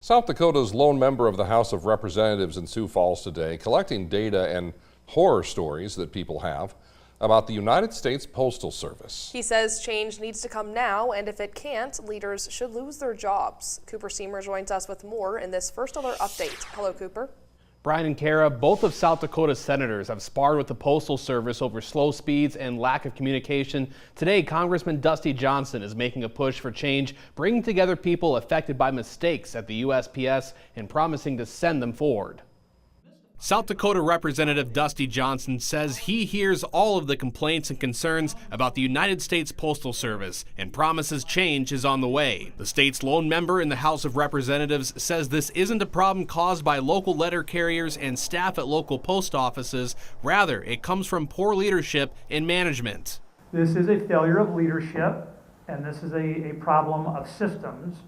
South Dakota's lone member of the House of Representatives in Sioux Falls today, collecting data and horror stories that people have about the United States Postal Service. He says change needs to come now, and if it can't, leaders should lose their jobs. Cooper Seamer joins us with more in this First Alert update. Hello, Cooper. Brian and Kara, both of South Dakota's senators have sparred with the Postal Service over slow speeds and lack of communication. Today, Congressman Dusty Johnson is making a push for change, bringing together people affected by mistakes at the USPS and promising to send them forward. South Dakota Representative Dusty Johnson says he hears all of the complaints and concerns about the United States Postal Service and promises change is on the way. The state's lone member in the House of Representatives says this isn't a problem caused by local letter carriers and staff at local post offices. Rather, it comes from poor leadership and management. This is a failure of leadership, and this is a problem of systems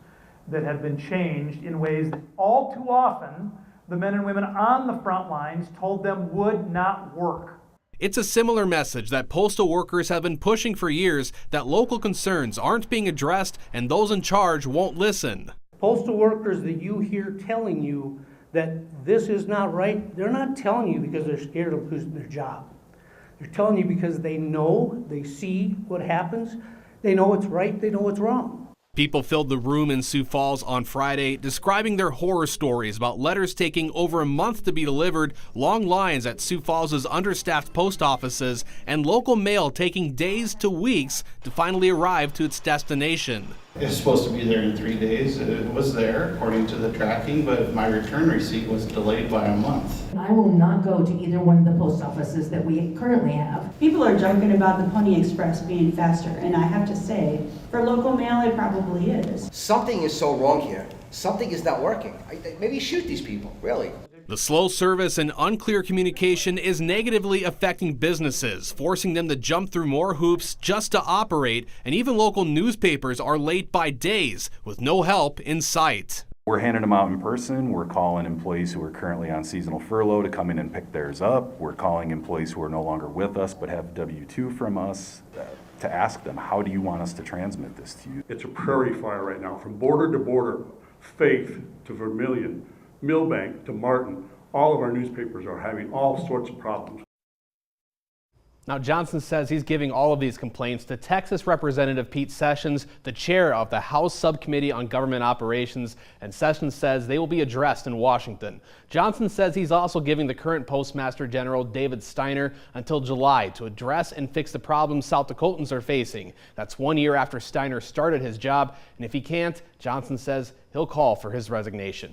that have been changed in ways that all too often the men and women on the front lines told them would not work. It's a similar message that postal workers have been pushing for years, that local concerns aren't being addressed and those in charge won't listen. Postal workers that you hear telling you that this is not right, they're not telling you because they're scared of losing their job. They're telling you because they know, they see what happens, they know what's right, they know what's wrong. People filled the room in Sioux Falls on Friday, describing their horror stories about letters taking over a month to be delivered, long lines at Sioux Falls' understaffed post offices, and local mail taking days to weeks to finally arrive to its destination. It was supposed to be there in 3 days. It was there according to the tracking, but my return receipt was delayed by a month. I will not go to either one of the post offices that we currently have. People are joking about the Pony Express being faster, and I have to say, for local mail, it probably is. Something is so wrong here. Something is not working. Maybe shoot these people, really. The slow service and unclear communication is negatively affecting businesses, forcing them to jump through more hoops just to operate, and even local newspapers are late by days with no help in sight. We're handing them out in person. We're calling employees who are currently on seasonal furlough to come in and pick theirs up. We're calling employees who are no longer with us but have W-2 from us to ask them, how do you want us to transmit this to you? It's a prairie fire right now, from border to border, Faith to Vermilion, Millbank to Martin. All of our newspapers are having all sorts of problems. Now, Johnson says he's giving all of these complaints to Texas Representative Pete Sessions, the chair of the House Subcommittee on Government Operations, and Sessions says they will be addressed in Washington. Johnson says he's also giving the current Postmaster General David Steiner until July to address and fix the problems South Dakotans are facing. That's 1 year after Steiner started his job, and if he can't, Johnson says he'll call for his resignation.